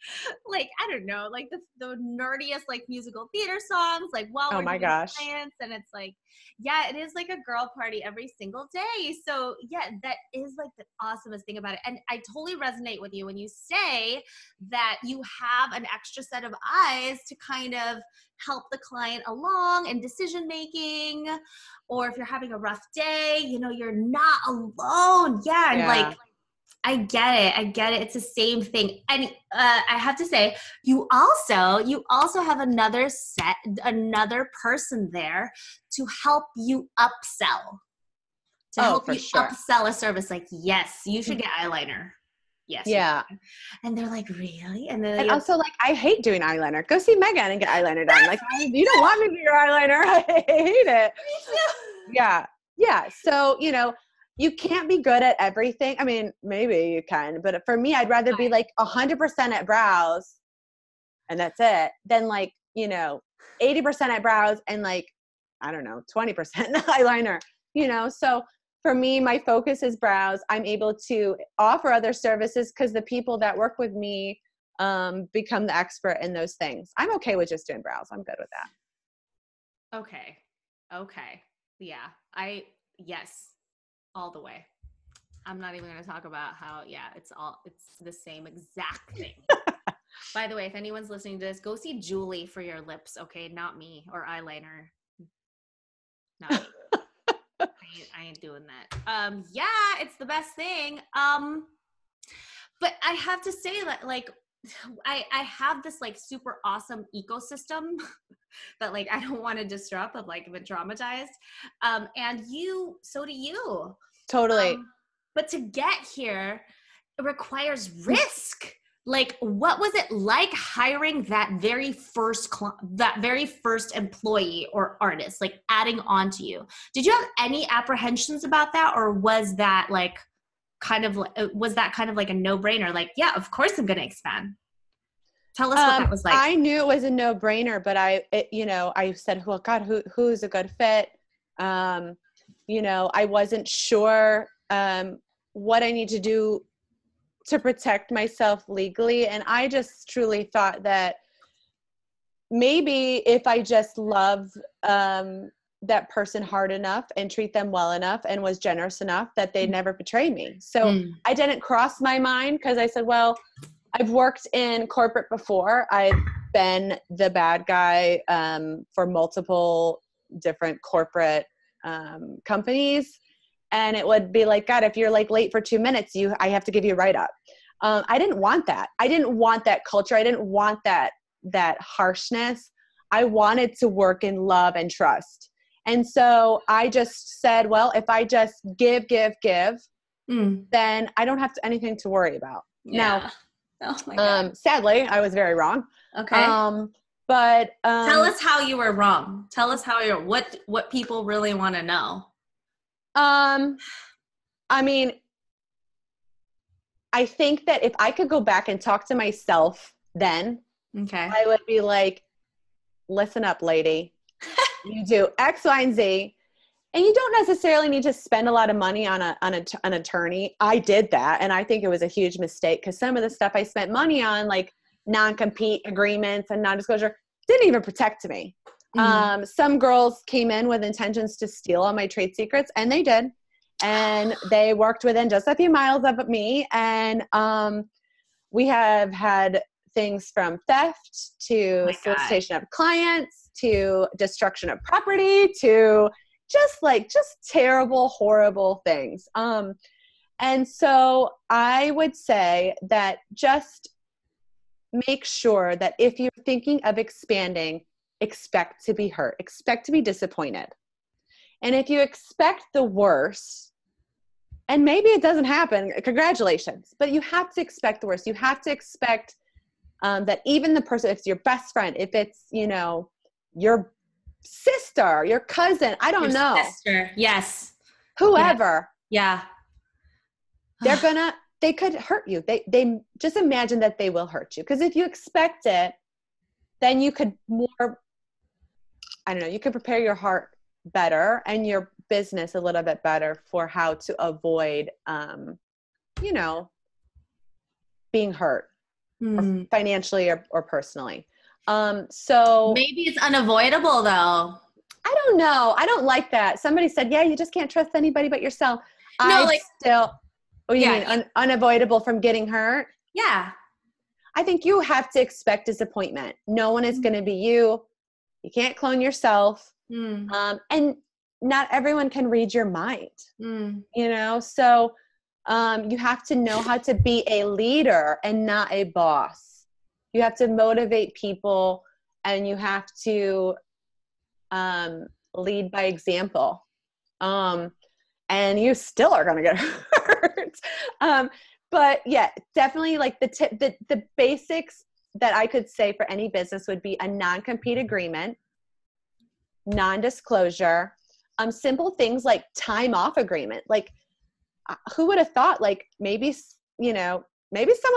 like, I don't know, like the nerdiest like musical theater songs, like while Oh we're my doing gosh. clients, and it's like, yeah, it is like a girl party every single day. So yeah, that is like the awesomest thing about it. And I totally resonate with you when you say that you have an extra set of eyes to kind of help the client along in decision making, or if you're having a rough day, you know, you're not alone. Yeah. And like, I get it. I get it. It's the same thing. And I have to say, you also have another person there to help you upsell, Sure. upsell a service. Like, yes, you should get eyeliner. Yes. Yeah. And they're like, really? And then And also, like, I hate doing eyeliner. Go see Megan and get eyeliner done. Like, you don't want me to do your eyeliner. I hate it. Yeah. Yeah. So, you know, you can't be good at everything. I mean, maybe you can, but for me, I'd rather be like 100% at brows and that's it than like, you know, 80% at brows and like, I don't know, 20% eyeliner, you know? So for me, my focus is brows. I'm able to offer other services because the people that work with me become the expert in those things. I'm okay with just doing brows. I'm good with that. Okay. Yeah. Yes. All the way. I'm not even going to talk about how, it's the same exact thing. By the way, if anyone's listening to this, go see Julie for your lips, okay? Not me, or eyeliner. Not me. I ain't doing that. It's the best thing. But I have to say that, like, I have this like super awesome ecosystem that like I don't want to disrupt. I've like been traumatized. And so do you. Totally. But to get here, it requires risk. Like, what was it like hiring that very first employee or artist, like adding on to you? Did you have any apprehensions about that, or was that kind of like a no-brainer? Like, yeah, of course I'm going to expand. Tell us what that was like. I knew it was a no-brainer, but I said, well, God, who's a good fit? You know, I wasn't sure what I need to do to protect myself legally. And I just truly thought that maybe if I just love that person hard enough and treat them well enough and was generous enough that they'd never betray me. So I didn't cross my mind because I said, well, I've worked in corporate before. I've been the bad guy for multiple different corporate companies. And it would be like, God, if you're like late for 2 minutes, I have to give you a write-up. I didn't want that. I didn't want that culture. I didn't want that harshness. I wanted to work in love and trust. And so I just said, well, if I just give, then I don't have anything to worry about. Yeah. Now, oh my God. Sadly, I was very wrong. Okay. But tell us how you were wrong. Tell us what people really want to know. I mean, I think that if I could go back and talk to myself then, okay, I would be like, listen up, lady. You do X, Y, and Z. And you don't necessarily need to spend a lot of money on an attorney. I did that. And I think it was a huge mistake because some of the stuff I spent money on, like non-compete agreements and non-disclosure, didn't even protect me. Some girls came in with intentions to steal all my trade secrets, and they did. And they worked within just a few miles of me. And we have had things from theft to solicitation of clients to destruction of property to just terrible, horrible things. And so I would say that just make sure that if you're thinking of expanding, expect to be hurt, expect to be disappointed. And if you expect the worst, and maybe it doesn't happen, congratulations, but you have to expect the worst. You have to expect that even the person, if it's your best friend, if it's, your sister, your cousin, I don't know. Sister, yes. Whoever. Yeah. They could hurt you. They just imagine that they will hurt you. Because if you expect it, then you could you could prepare your heart better and your business a little bit better for how to avoid, being hurt. or financially or personally. So maybe it's unavoidable though. I don't know. I don't like that. Somebody said, yeah, you just can't trust anybody but yourself. No, Oh, you mean unavoidable from getting hurt? Yeah. I think you have to expect disappointment. No one is going to be you. You can't clone yourself. And not everyone can read your mind, you know? So you have to know how to be a leader and not a boss. You have to motivate people, and you have to lead by example. And you still are going to get hurt. But yeah, definitely like the basics that I could say for any business would be a non-compete agreement, non-disclosure, simple things like time off agreement. Like who would have thought, like maybe someone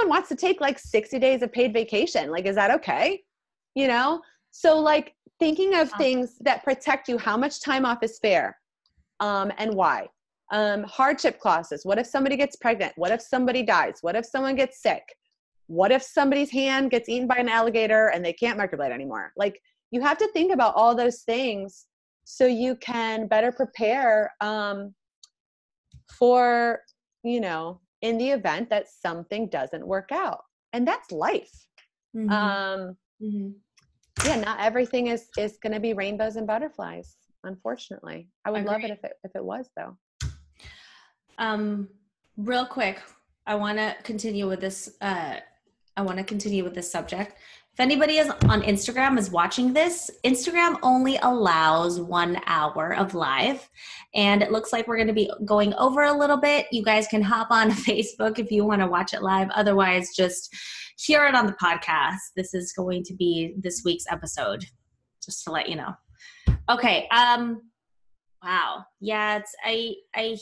wants to take like 60 days of paid vacation. Like, is that okay? You know? So like thinking of things that protect you, how much time off is fair, and why. Hardship clauses. What if somebody gets pregnant? What if somebody dies? What if someone gets sick? What if somebody's hand gets eaten by an alligator and they can't microblade anymore? Like, you have to think about all those things so you can better prepare for, in the event that something doesn't work out. And that's life. Yeah, not everything is going to be rainbows and butterflies, unfortunately. I would love it if it was, though. Real quick, I want to continue with this. Subject. If anybody is on Instagram is watching this, Instagram only allows 1 hour of live, and it looks like we're going to be going over a little bit. You guys can hop on Facebook if you want to watch it live. Otherwise, just hear it on the podcast. This is going to be this week's episode, just to let you know. Okay. Wow. Yeah, I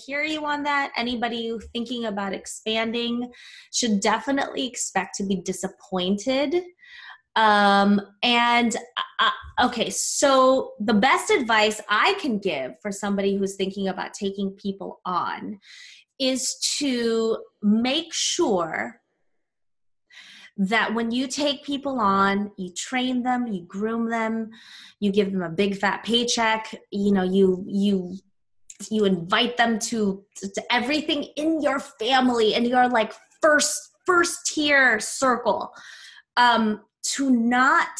hear you on that. Anybody thinking about expanding should definitely expect to be disappointed. Okay, so the best advice I can give for somebody who's thinking about taking people on is to make sure that when you take people on, you train them, you groom them, you give them a big fat paycheck, you invite them to everything in your family and your like first tier circle, to not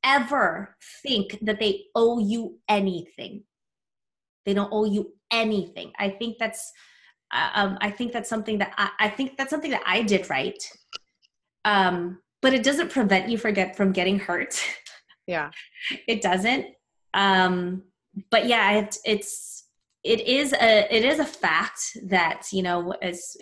ever think that they owe you anything. They don't owe you anything. I think that's something that I did right. But it doesn't prevent you from getting hurt. Yeah, it doesn't. But yeah, it is a fact that,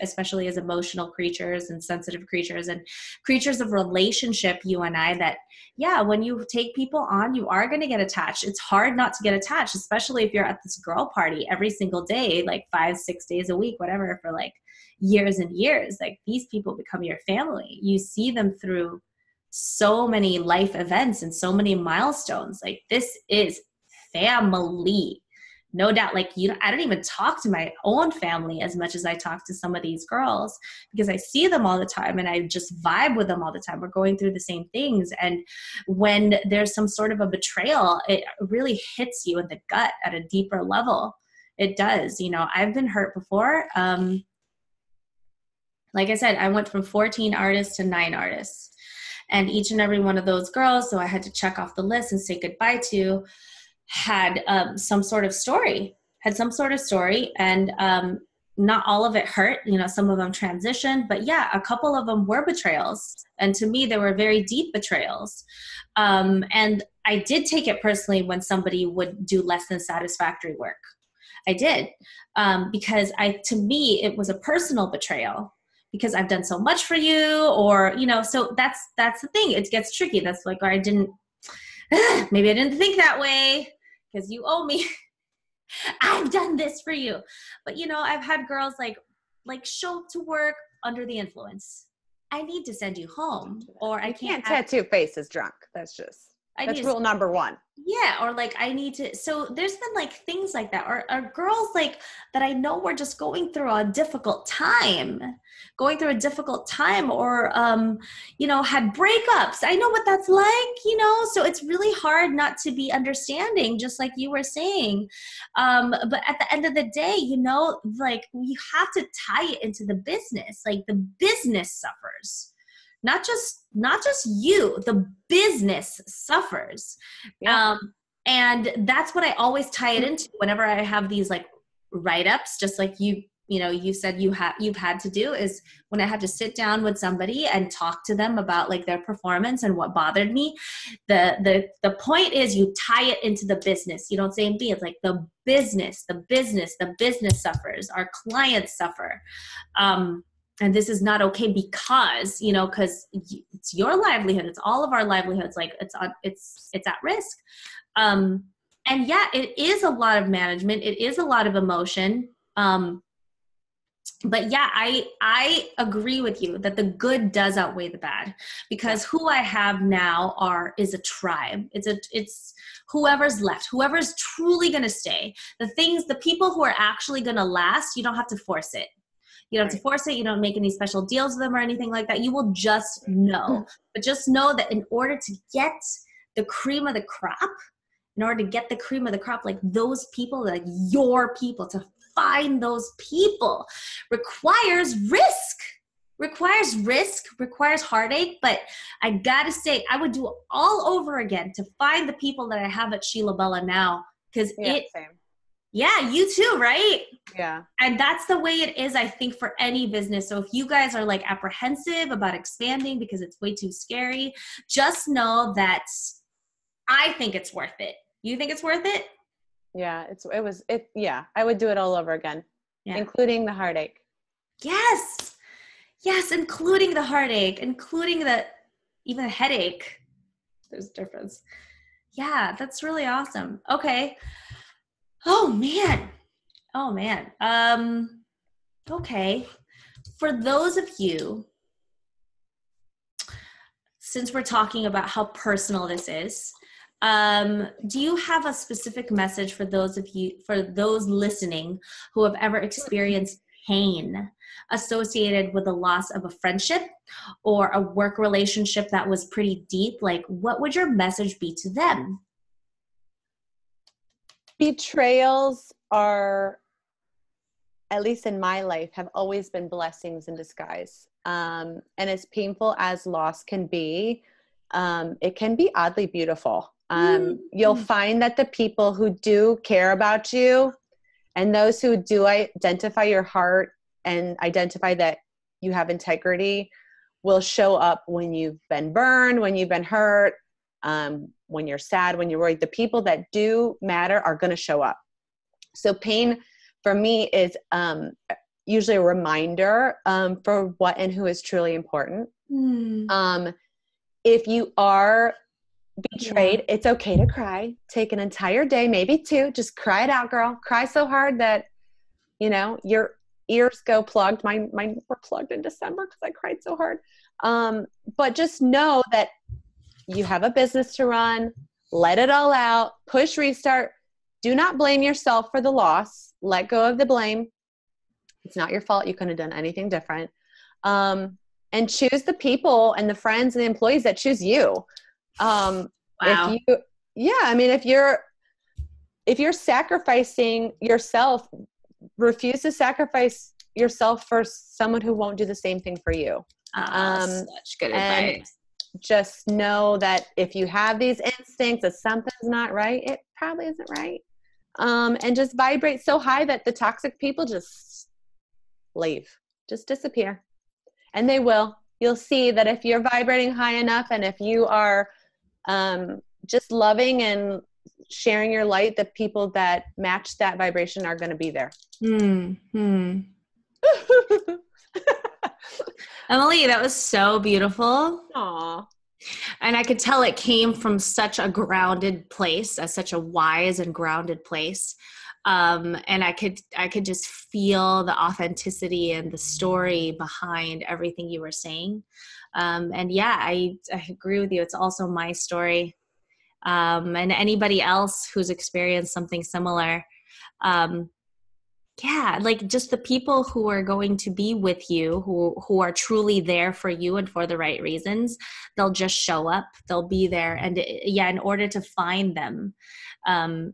especially as emotional creatures and sensitive creatures and creatures of relationship, you and I, that, yeah, when you take people on, you are going to get attached. It's hard not to get attached, especially if you're at this girl party every single day, like 5-6 days a week, whatever, for like years and years. Like, these people become your family. You see them through so many life events and so many milestones. Like, this is family. No doubt. Like, I don't even talk to my own family as much as I talk to some of these girls, because I see them all the time and I just vibe with them all the time. We're going through the same things. And when there's some sort of a betrayal, it really hits you in the gut at a deeper level. It does. I've been hurt before. Like I said, I went from 14 artists to 9 artists. And each and every one of those girls, so I had to check off the list and say goodbye to, had some sort of story, and not all of it hurt. Some of them transitioned, but yeah, a couple of them were betrayals. And to me, they were very deep betrayals. And I did take it personally when somebody would do less than satisfactory work. I did, because to me, it was a personal betrayal, because I've done so much for you, or, so that's the thing. It gets tricky. That's like, or maybe I didn't think that way because you owe me. I've done this for you. But, I've had girls like show up to work under the influence. I need to send you home, or I can't tattoo faces drunk. That's rule number 1. Yeah, or like I need to, so there's been like things like that, or girls like that I know were just going through a difficult time, or you know, had breakups. I know what that's like, you know, so it's really hard not to be understanding, just like you were saying. But at the end of the day, you know, like you have to tie it into the business. Like the business suffers. Not just you, the business suffers. Yeah. And that's what I always tie it into whenever I have these like write-ups, just like you know, you said you've had to do, is when I have to sit down with somebody and talk to them about like their performance and what bothered me. The point is you tie it into the business. You don't say in B, it's like the business suffers, our clients suffer. And this is not okay because, you know, because it's your livelihood. It's all of our livelihoods. Like it's at risk. And yeah, it is a lot of management. It is a lot of emotion. But yeah, I agree with you that the good does outweigh the bad, because who I have now is a tribe. It's whoever's left, whoever's truly going to stay. The people who are actually going to last, you don't have to force it. You don't have to force it. You don't make any special deals with them or anything like that. You will just know. But just know that in order to get the cream of the crop, like those people, like your people, to find those people requires risk, requires heartache. But I gotta say, I would do it all over again to find the people that I have at Sheila Bella now. Because Same. Yeah, you too, right? Yeah. And that's the way it is, I think, for any business. So if you guys are like apprehensive about expanding because it's way too scary, just know that I think it's worth it. You think it's worth it? Yeah. Yeah. I would do it all over again, including the heartache. Yes. Yes. Including the heartache, including even the headache. There's a difference. Yeah. That's really awesome. Okay. Oh man. Okay. For those of you, since we're talking about how personal this is, do you have a specific message for those listening who have ever experienced pain associated with the loss of a friendship or a work relationship that was pretty deep? Like, what would your message be to them? Betrayals are, at least in my life, have always been blessings in disguise. And as painful as loss can be, it can be oddly beautiful. You'll find that the people who do care about you and those who do identify your heart and identify that you have integrity will show up when you've been burned, when you've been hurt, when you're sad, when you're worried. The people that do matter are going to show up. So pain for me is usually a reminder for what and who is truly important. If you are betrayed, it's okay to cry. Take an entire day, maybe two. Just cry it out, girl. Cry so hard that, you know, your ears go plugged. Mine were plugged in December because I cried so hard. But just know that you have a business to run. Let it all out. Push restart. Do not blame yourself for the loss. Let go of the blame. It's not your fault. You couldn't have done anything different. And choose the people and the friends and the employees that choose you. Wow. If you're sacrificing yourself, refuse to sacrifice yourself for someone who won't do the same thing for you. Such good advice. Just know that if you have these instincts that something's not right, it probably isn't right. And just vibrate so high that the toxic people just leave, just disappear. And they will. You'll see that if you're vibrating high enough and if you are just loving and sharing your light, the people that match that vibration are going to be there. Emily, that was so beautiful. Aww. And I could tell it came from such a grounded place, such a wise and grounded place. And I could just feel the authenticity and the story behind everything you were saying. And yeah, I agree with you. It's also my story. and anybody else who's experienced something similar. Yeah, like just the people who are going to be with you, who are truly there for you and for the right reasons, they'll just show up, they'll be there. And in order to find them,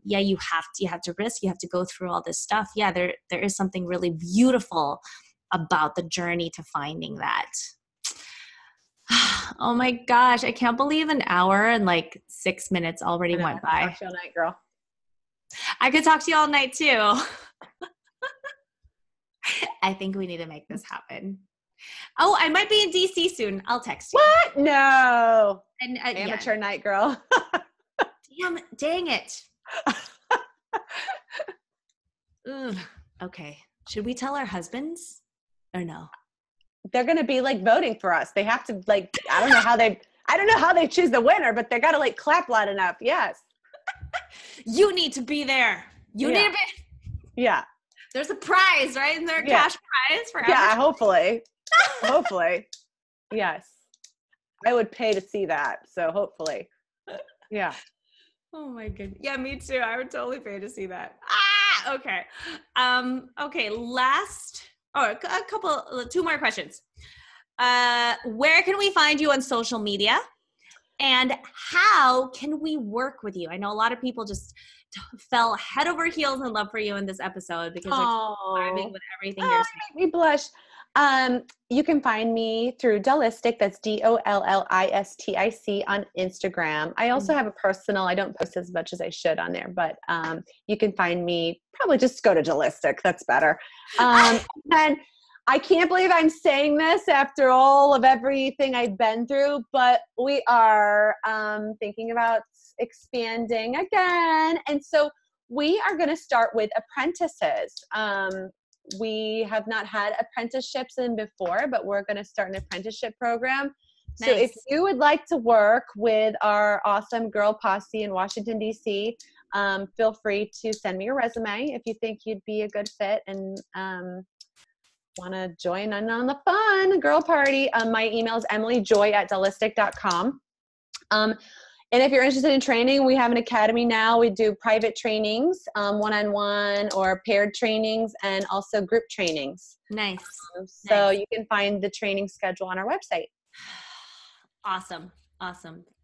you have to risk, you have to go through all this stuff. Yeah, there is something really beautiful about the journey to finding that. Oh my gosh, I can't believe an hour and like 6 minutes already went by. Talk to you all night, girl. I could talk to you all night too. I think we need to make this happen. Oh, I might be in DC soon. I'll text you. What? No. And Amateur night, girl. Dang it. Ugh. Okay. Should we tell our husbands or no? They're going to be like voting for us. They have to like, I don't know how they choose the winner, but they got to like clap loud enough. Yes. You need to be there. You need to be. Yeah. There's a prize, right? Isn't there a cash prize for hopefully. Hopefully. Yes. I would pay to see that. So hopefully. Yeah. Oh my goodness. Yeah, me too. I would totally pay to see that. Okay. Okay. Two more questions. Where can we find you on social media? And how can we work with you? I know a lot of people just fell head over heels in love for you in this episode because they're vibing with everything you're saying. Make me blush. You can find me through Dollistic. That's DOLLISTIC on Instagram. I also have a personal. I don't post as much as I should on there, but you can find me. Probably just go to Dollistic. That's better. And I can't believe I'm saying this after all of everything I've been through, but we are thinking about expanding again. And so we are going to start with apprentices. We have not had apprenticeships in before, but we're going to start an apprenticeship program. Nice. So if you would like to work with our awesome girl posse in Washington, D.C., feel free to send me your resume if you think you'd be a good fit and want to join in on the fun girl party. My email is emilyjoy@dollistic.com. And if you're interested in training, we have an academy now. We do private trainings, one-on-one or paired trainings, and also group trainings. Nice. So you can find the training schedule on our website. Awesome.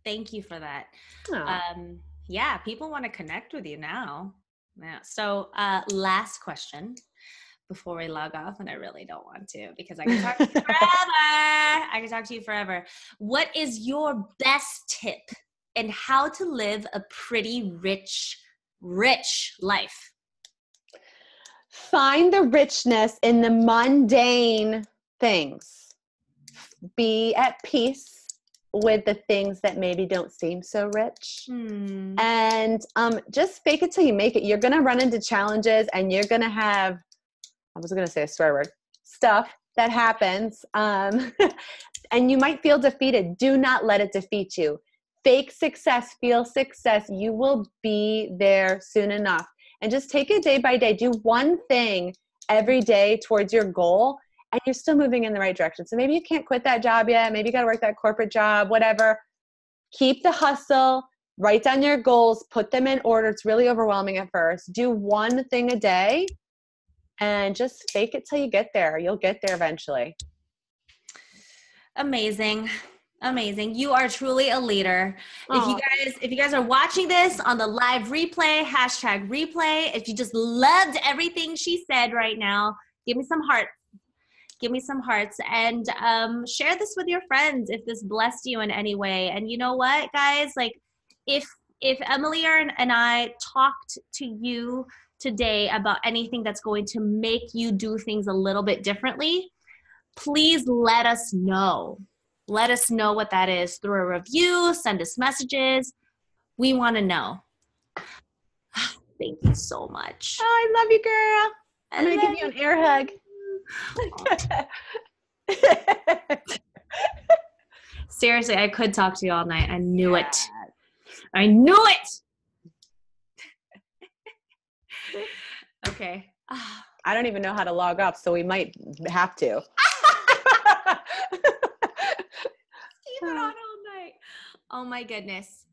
Thank you for that. Oh. People want to connect with you now. Yeah. So last question before we log off, and I really don't want to because I can talk to you forever. What is your best tip in how to live a pretty rich life? Find the richness in the mundane things. Be at peace with the things that maybe don't seem so rich. And just fake it till you make it. You're going to run into challenges and you're going to have, I was going to say a swear word, stuff that happens. And you might feel defeated. Do not let it defeat you. Fake success, feel success. You will be there soon enough. And just take it day by day. Do one thing every day towards your goal, and you're still moving in the right direction. So maybe you can't quit that job yet. Maybe you got to work that corporate job, whatever. Keep the hustle. Write down your goals. Put them in order. It's really overwhelming at first. Do one thing a day, and just fake it till you get there. You'll get there eventually. Amazing. You are truly a leader. If you guys are watching this on the live replay, #replay, if you just loved everything she said right now, give me some hearts. And share this with your friends if this blessed you in any way. And you know what, guys? Like if Emily and I talked to you today about anything that's going to make you do things a little bit differently, please let us know. Let us know what that is through a review, send us messages. We want to know. Thank you so much. Oh, I love you, girl. I'm going to give you an air hug. Seriously, I could talk to you all night. I knew it. Okay. I don't even know how to log off, so we might have to. Keep it on all night. Oh my goodness.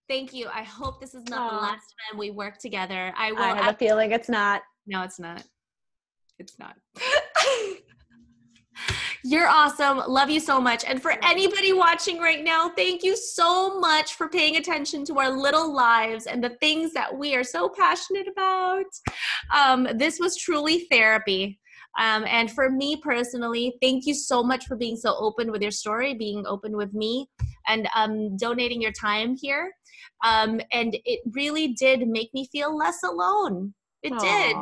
Thank you. I hope this is not the Aw. last time we work together. I will. I have a feeling it's not. No, it's not. It's not. You're awesome. Love you so much. And for anybody watching right now, thank you so much for paying attention to our little lives and the things that we are so passionate about. This was truly therapy. And for me personally, thank you so much for being so open with your story, being open with me, and donating your time here. And it really did make me feel less alone. It did.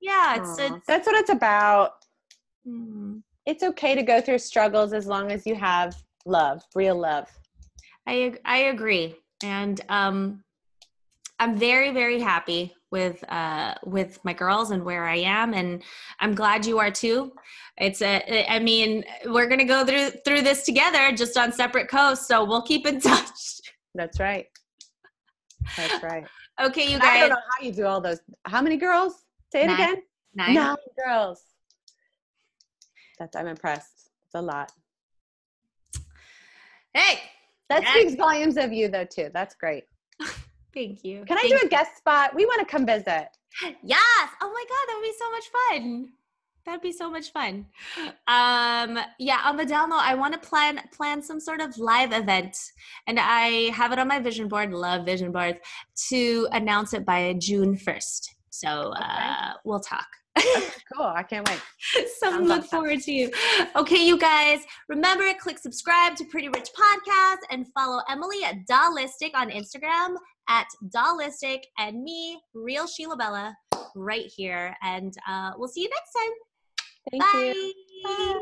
Yeah, it's that's what it's about. Mm. It's okay to go through struggles as long as you have love, real love. I agree, and I'm very, very happy with my girls and where I am, and I'm glad you are too. I mean, we're gonna go through this together, just on separate coasts, so we'll keep in touch. That's right. That's right. Okay, you And guys. I don't know how you do all those. How many girls? Say it again. 9 girls. I'm impressed. It's a lot. Hey, that speaks volumes of you, though, too. That's great. Thank you. Can I do a guest spot? We want to come visit. Yes. Oh my God, that would be so much fun. That'd be so much fun. Yeah, on the down low, I want to plan some sort of live event, and I have it on my vision board. Love vision boards, to announce it by June 1st. So we'll talk. Okay, cool. I can't wait. Something to look forward to. Okay, you guys, remember, click subscribe to Pretty Rich Podcast and follow Emily at Dollistic on Instagram, at Dollistic, and me, Real Sheila Bella, right here. And we'll see you next time. Thank you. Bye.